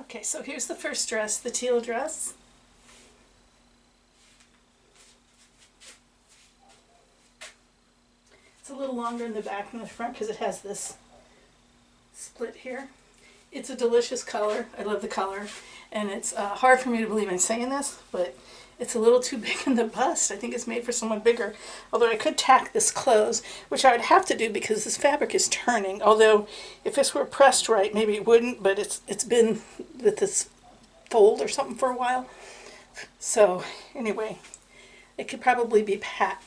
Okay, so here's the first dress, the teal dress. It's a little longer in the back than the front because it has this split here. It's a delicious color. I love the color. And it's hard for me to believe I'm saying this, but it's a little too big in the bust. I think it's made for someone bigger. Although I could tack this close, which I would have to do because this fabric is turning. Although if this were pressed right, maybe it wouldn't, but it's been with this fold or something for a while. So anyway, it could probably be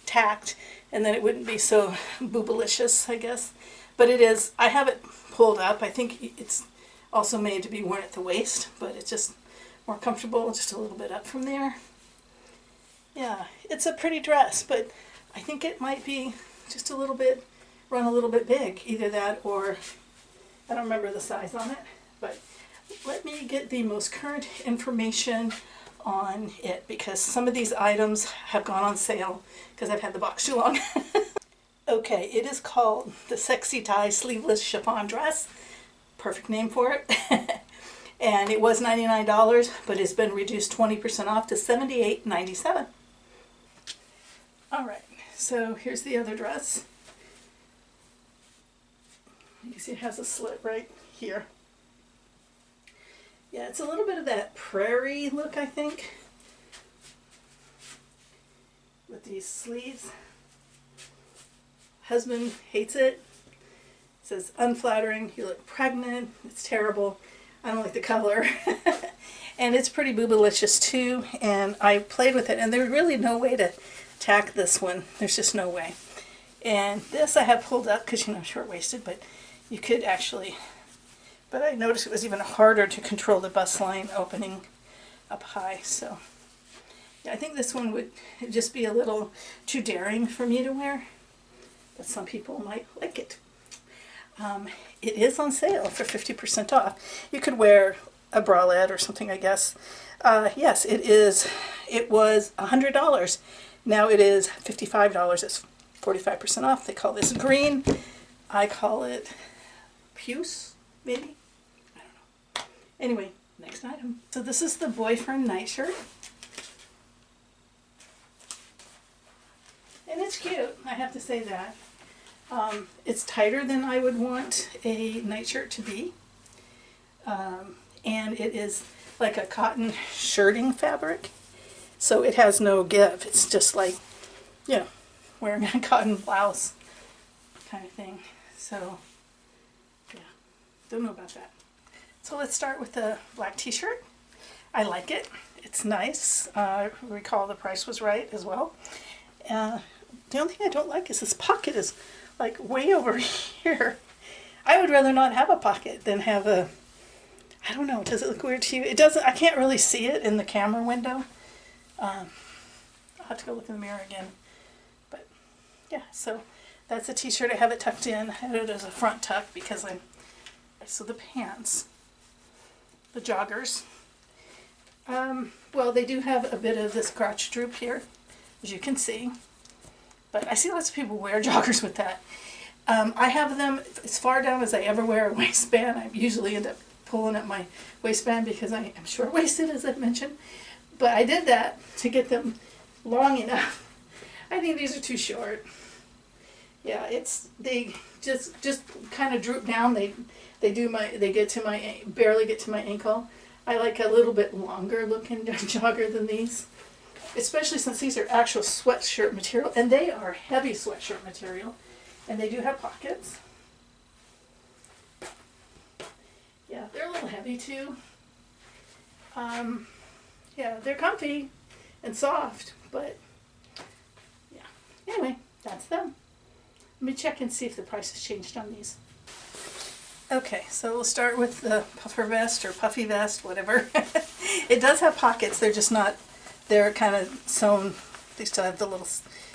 tacked and then it wouldn't be so boobalicious, I guess. But it is, I have it pulled up. I think it's also made to be worn at the waist, but it's just more comfortable, just a little bit up from there. Yeah, it's a pretty dress, but I think it might be just a little bit, run a little bit big. Either that or, I don't remember the size on it, but let me get the most current information on it because some of these items have gone on sale because I've had the box too long. Okay, it is called the Sexy Tie Sleeveless Chiffon Dress. Perfect name for it. And it was $99, but it's been reduced 20% off to $78.97. Alright, so here's the other dress. You can see it has a slit right here. Yeah, it's a little bit of that prairie look, I think, with these sleeves. Husband hates it. Says unflattering, you look pregnant, it's terrible. I don't like the color. And it's pretty boobalicious too, and I played with it, and there's really no way to tack this one. There's just no way. And this I have pulled up because, you know, I'm short-waisted, but you could actually, but I noticed it was even harder to control the bust line opening up high, so yeah, I think this one would just be a little too daring for me to wear, but some people might like it. It is on sale for 50% off. You could wear a bralette or something, I guess. Yes, it is. It was $100. Now it is $55. It's 45% off. They call this green. I call it puce, maybe? I don't know. Anyway, next item. So this is the boyfriend nightshirt. And it's cute, I have to say that. It's tighter than I would want a nightshirt to be. And it is like a cotton shirting fabric. So it has no give. It's just like, you know, wearing a cotton blouse kind of thing. So, yeah, don't know about that. So let's start with the black t-shirt. I like it. It's nice. I recall the price was right as well. The only thing I don't like is this pocket is like way over here. I would rather not have a pocket than have a, I don't know, does it look weird to you? It doesn't, I can't really see it in the camera window. I'll have to go look in the mirror again. But yeah, so that's a t-shirt. I have it tucked in. I have it as a front tuck because I'm, so the pants, the joggers, well, they do have a bit of this crotch droop here, as you can see. But I see lots of people wear joggers with that. I have them as far down as I ever wear a waistband. I usually end up pulling up my waistband because I am short-waisted, as I've mentioned. But I did that to get them long enough. I think these are too short. Yeah, it's, they just kind of droop down. They get to my, barely get to my ankle. I like a little bit longer looking jogger than these. Especially since these are actual sweatshirt material, and they are heavy sweatshirt material, and they do have pockets. Yeah, they're a little heavy too. Yeah, they're comfy and soft, but yeah. Anyway, that's them. Let me check and see if the price has changed on these. Okay, so we'll start with the puffer vest or puffy vest, whatever. It does have pockets, they're just not, they're kind of sewn. They still have the little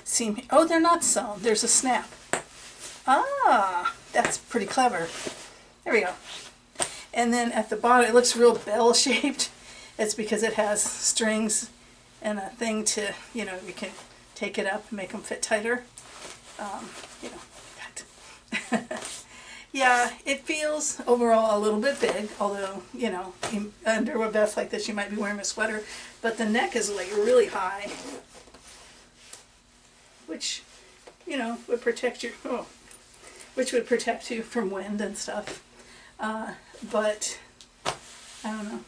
seam. Oh, they're not sewn. There's a snap. Ah, that's pretty clever. There we go. And then at the bottom, it looks real bell-shaped. It's because it has strings and a thing to, you know, you can take it up and make them fit tighter. You know, that. Yeah, it feels overall a little bit big, although, you know, under a vest like this you might be wearing a sweater, but the neck is like really high, which, you know, would protect you, which would protect you from wind and stuff. But I don't know.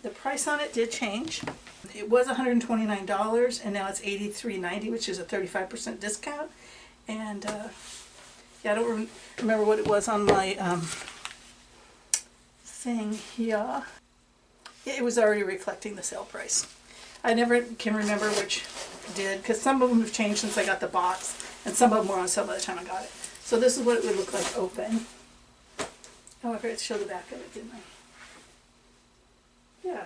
The price on it did change. It was $129 and now it's $83.90, which is a 35% discount. And yeah, I don't remember what it was on my thing here. It was already reflecting the sale price. I never can remember which did, because some of them have changed since I got the box, and some of them were on sale by the time I got it. So this is what it would look like open. Oh, I forgot to show the back of it, didn't I? Yeah.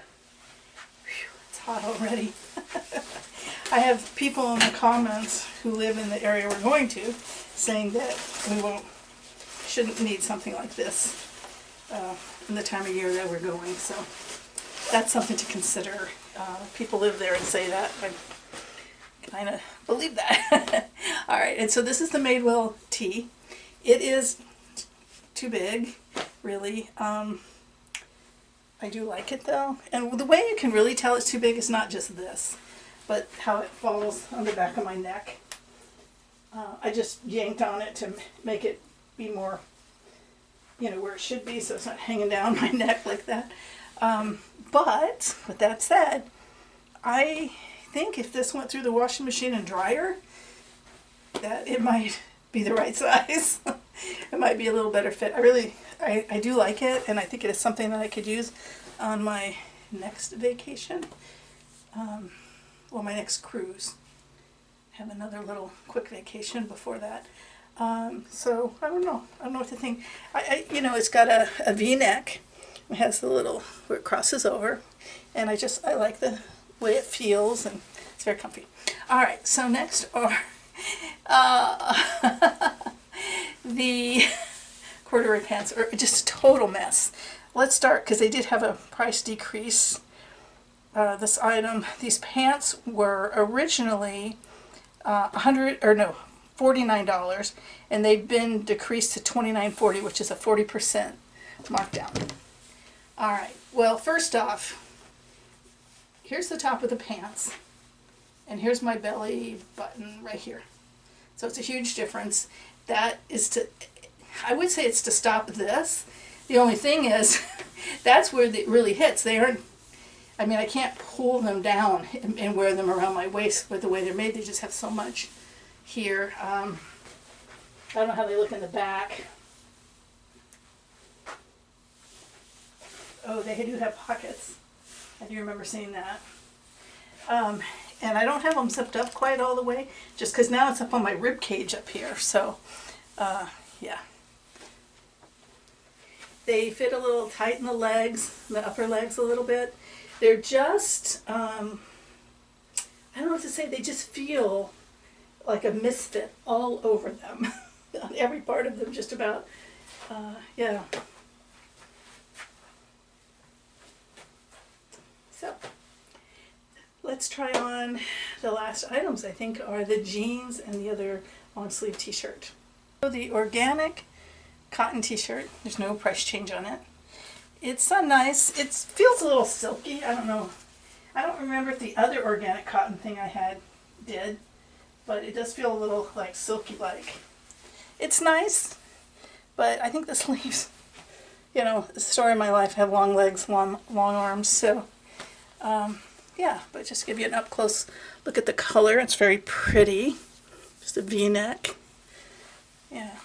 Whew, it's hot already. I have people in the comments who live in the area we're going to saying that we shouldn't need something like this in the time of year that we're going. So that's something to consider. People live there and say that. I kind of believe that. All right, and so this is the Madewell tee. It is too big, really. I do like it though, and the way you can really tell it's too big is not just this, but how it falls on the back of my neck. I just yanked on it to make it be more, you know, where it should be, so it's not hanging down my neck like that. But with that said, I think if this went through the washing machine and dryer, that it might be the right size. It might be a little better fit. I do like it, and I think it is something that I could use on my next vacation, well, my next cruise. Have another little quick vacation before that. So I don't know what to think. You know, it's got a V-neck. It has the little where it crosses over, and I like the way it feels, and it's very comfy. All right, so next are the corduroy pants are just a total mess. Let's start, because they did have a price decrease. This item, these pants were originally $49, and they've been decreased to $29.40, which is a 40% markdown. All right, well, first off, here's the top of the pants, and here's my belly button right here. So it's a huge difference. That is to, I would say it's to stop this. The only thing is, that's where it really hits. They aren't, I mean, I can't pull them down and wear them around my waist with the way they're made. They just have so much here. I don't know how they look in the back. Oh, they do have pockets. I do remember seeing that. And I don't have them zipped up quite all the way, just because now it's up on my rib cage up here. So, yeah. They fit a little tight in the legs, the upper legs a little bit. They're just, I don't know what to say, they just feel like a misfit all over them. On every part of them, just about. Yeah. So, let's try on the last items, I think, are the jeans and the other long sleeve t-shirt. So the organic cotton t-shirt, there's no price change on it. It's nice. It feels a little silky. I don't know. I don't remember if the other organic cotton thing I had did, but it does feel a little like silky-like. It's nice, but I think the sleeves, you know, the story of my life, I have long legs, long arms, so yeah, but just to give you an up-close look at the color. It's very pretty. Just a V-neck. Yeah.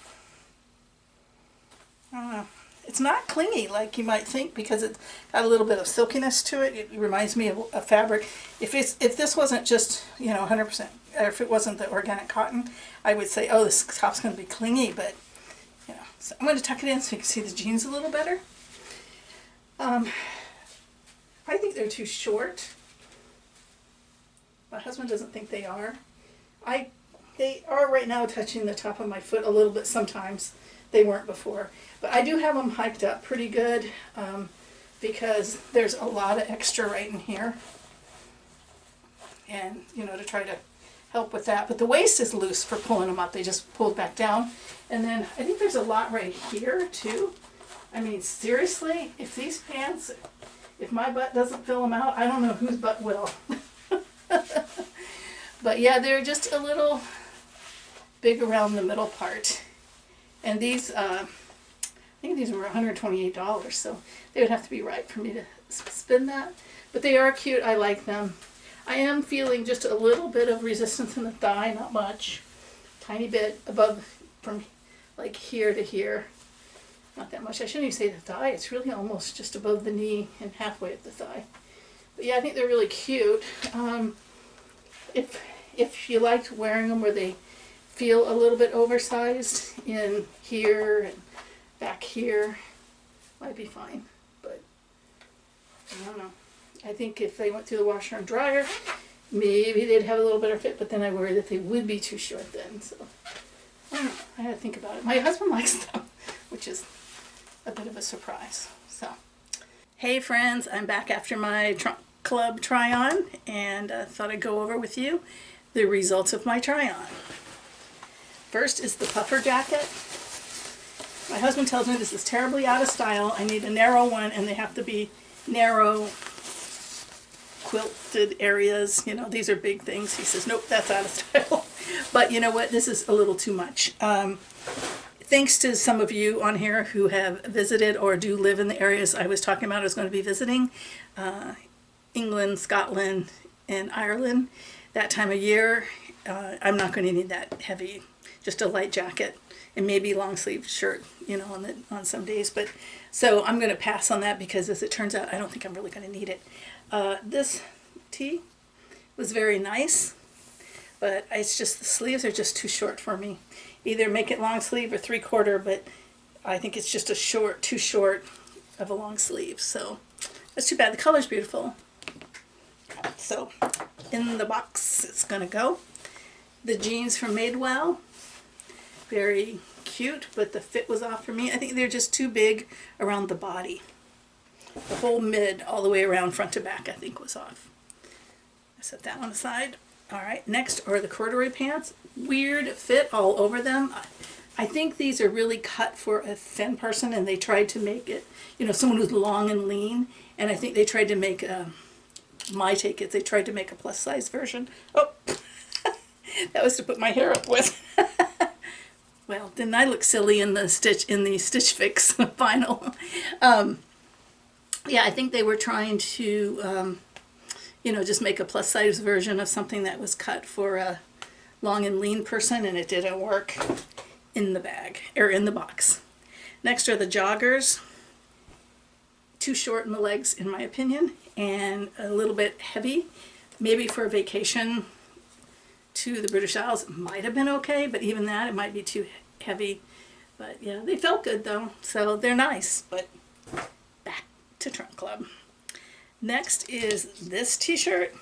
I don't know. It's not clingy like you might think, because it's got a little bit of silkiness to it. It reminds me of a fabric. If this wasn't just, you know, 100%, or if it wasn't the organic cotton, I would say, oh, this top's going to be clingy, but, you know. So I'm going to tuck it in so you can see the jeans a little better. I think they're too short. My husband doesn't think they are. They are right now touching the top of my foot a little bit sometimes. They weren't before. But I do have them hiked up pretty good because there's a lot of extra right in here. And, you know, to try to help with that. But the waist is loose for pulling them up. They just pulled back down. And then I think there's a lot right here too. I mean, seriously, if these pants, if my butt doesn't fill them out, I don't know whose butt will. But yeah, they're just a little big around the middle part. And these, I think these were $128, so they would have to be right for me to spend that. But they are cute. I like them. I am feeling just a little bit of resistance in the thigh, not much. Tiny bit above, from like here to here. Not that much. I shouldn't even say the thigh. It's really almost just above the knee and halfway up the thigh. But yeah, I think they're really cute. If you liked wearing them where they feel a little bit oversized in here and back here, might be fine. But I don't know. I think if they went through the washer and dryer, maybe they'd have a little better fit, but then I worry that they would be too short then. So I don't know. I had to think about it. My husband likes them, which is a bit of a surprise. So, hey friends, I'm back after my trunk club try-on, and thought I'd go over with you the results of my try-on. First is the puffer jacket. My husband tells me this is terribly out of style. I need a narrow one, and they have to be narrow quilted areas. You know, these are big things. He says, nope, that's out of style. But you know what? This is a little too much. Thanks to some of you on here who have visited or do live in the areas I was talking about I was going to be visiting. England, Scotland, and Ireland. That time of year, I'm not going to need that heavy, just a light jacket and maybe long sleeve shirt, you know, on some days. But so I'm going to pass on that because as it turns out, I don't think I'm really going to need it. This tee was very nice, but it's just the sleeves are just too short for me. Either make it long sleeve or 3/4, but I think it's just too short of a long sleeve. So that's too bad. The color's beautiful. So in the box it's gonna go. The jeans from Madewell, very cute, but the fit was off for me. I think they're just too big around the body. The whole mid all the way around front to back I think was off. I set that one aside. All right, next are the corduroy pants. Weird fit all over them. I think these are really cut for a thin person, and they tried to make it, you know, someone who's long and lean, and I think they tried to make my take is they tried to make a plus size version. Oh, that was to put my hair up with. Well, didn't I look silly in the Stitch Fix vinyl? Yeah, I think they were trying to, you know, just make a plus size version of something that was cut for a long and lean person, and it didn't work in the bag, or in the box. Next are the joggers. Too short in the legs, in my opinion, and a little bit heavy. Maybe for a vacation to the British Isles, it might have been okay, but even that, it might be too heavy. But yeah, they felt good though, so they're nice. But back to Trunk Club. Next is this t-shirt.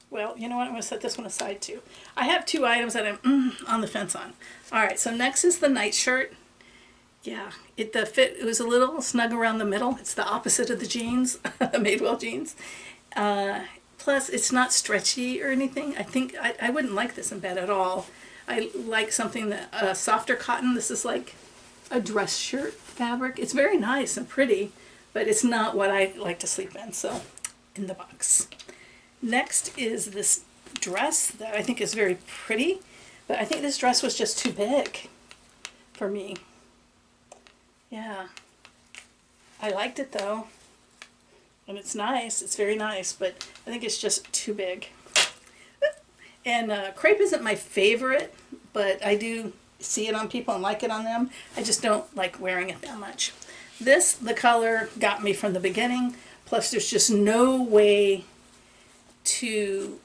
Well, you know what? I'm going to set this one aside too. I have two items that I'm on the fence on. All right, so next is the nightshirt. Yeah, the fit, it was a little snug around the middle. It's the opposite of the jeans, the Madewell jeans. Plus, it's not stretchy or anything. I think I wouldn't like this in bed at all. I like something that softer cotton. This is like a dress shirt fabric. It's very nice and pretty, but it's not what I like to sleep in. So, in the box. Next is this dress that I think is very pretty, but I think this dress was just too big for me. Yeah, I liked it though, and it's nice. It's very nice, but I think it's just too big. And crepe isn't my favorite, but I do see it on people and like it on them. I just don't like wearing it that much. This, the color got me from the beginning, plus there's just no way to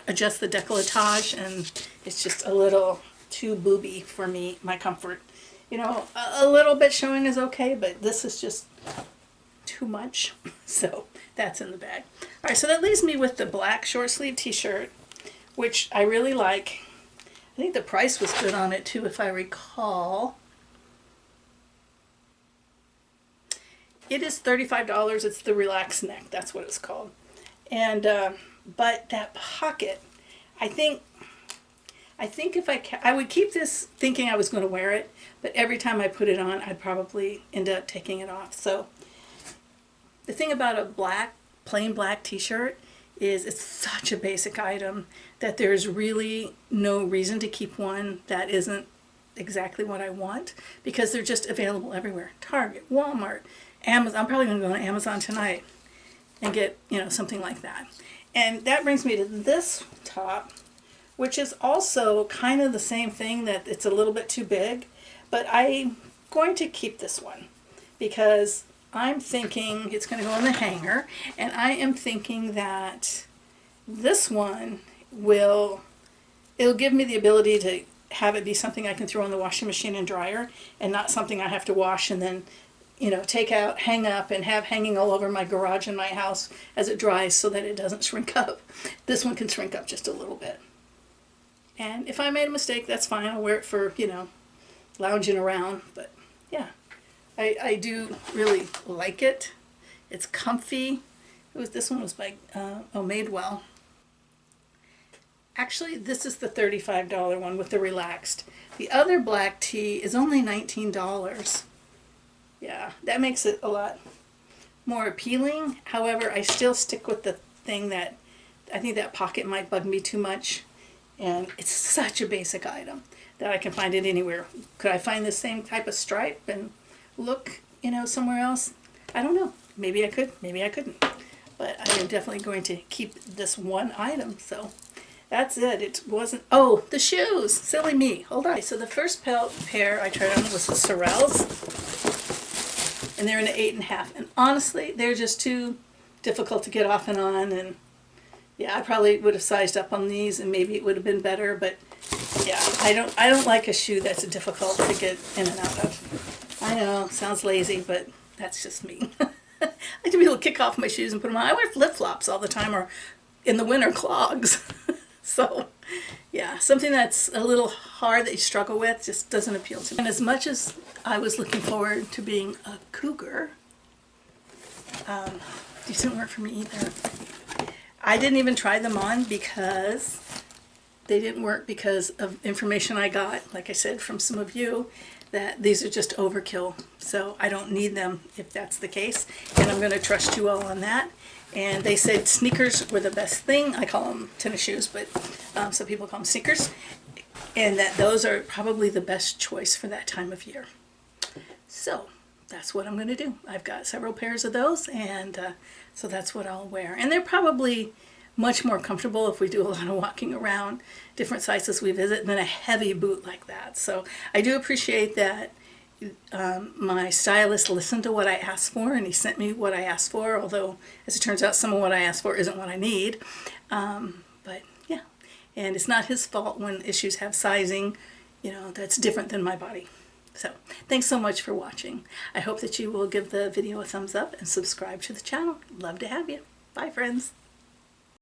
adjust the decolletage, and it's just a little too booby for me, my comfort. You know, a little bit showing is okay, but this is just too much. So that's in the bag. All right, so that leaves me with the black short sleeve t-shirt, which I really like. I think the price was good on it too, if I recall. It is $35. It's the relaxed neck. That's what it's called. And but that pocket, I think if I would keep this thinking I was going to wear it, but every time I put it on, I'd probably end up taking it off. So the thing about a plain black t-shirt is it's such a basic item that there's really no reason to keep one that isn't exactly what I want, because they're just available everywhere. Target, Walmart, Amazon. I'm probably going to go on Amazon tonight and get, something like that. And that brings me to this top, which is also kind of the same thing, that it's a little bit too big, but I'm going to keep this one because I'm thinking it's going to go in the hanger, and I am thinking that this one it'll give me the ability to have it be something I can throw in the washing machine and dryer, and not something I have to wash and then, take out, hang up, and have hanging all over my garage in my house as it dries so that it doesn't shrink up. This one can shrink up just a little bit. And if I made a mistake, that's fine. I'll wear it for, lounging around. But yeah, I do really like it. It's comfy. This one was by Madewell. Actually, this is the $35 one with the relaxed. The other black tee is only $19. Yeah, that makes it a lot more appealing. However, I still stick with the thing that I think that pocket might bug me too much. And it's such a basic item that I can find it anywhere. Could I find the same type of stripe and look, somewhere else? I don't know. Maybe I could, maybe I couldn't. But I am definitely going to keep this one item. So that's it. It wasn't, oh, the shoes. Silly me. Hold on. So the first pair I tried on was the Sorels. And they're in an 8.5. And honestly, they're just too difficult to get off and on. And yeah, I probably would have sized up on these and maybe it would have been better, but yeah, I don't like a shoe that's difficult to get in and out of. I know, sounds lazy, but that's just me. I like to be able to kick off my shoes and put them on. I wear flip-flops all the time, or in the winter, clogs. So yeah, something that's a little hard that you struggle with just doesn't appeal to me. And as much as I was looking forward to being a cougar, these didn't work for me either. I didn't even try them on because they didn't work because of information I got, like I said, from some of you, that these are just overkill. So I don't need them if that's the case. And I'm going to trust you all on that. And they said sneakers were the best thing. I call them tennis shoes, but some people call them sneakers. And that those are probably the best choice for that time of year. So that's what I'm going to do. I've got several pairs of those, and so that's what I'll wear. And they're probably much more comfortable if we do a lot of walking around different sites we visit than a heavy boot like that. So I do appreciate that my stylist listened to what I asked for, and he sent me what I asked for, although as it turns out some of what I asked for isn't what I need. But yeah, and it's not his fault when issues have sizing, that's different than my body. So thanks so much for watching. I hope that you will give the video a thumbs up and subscribe to the channel. Love to have you. Bye, friends.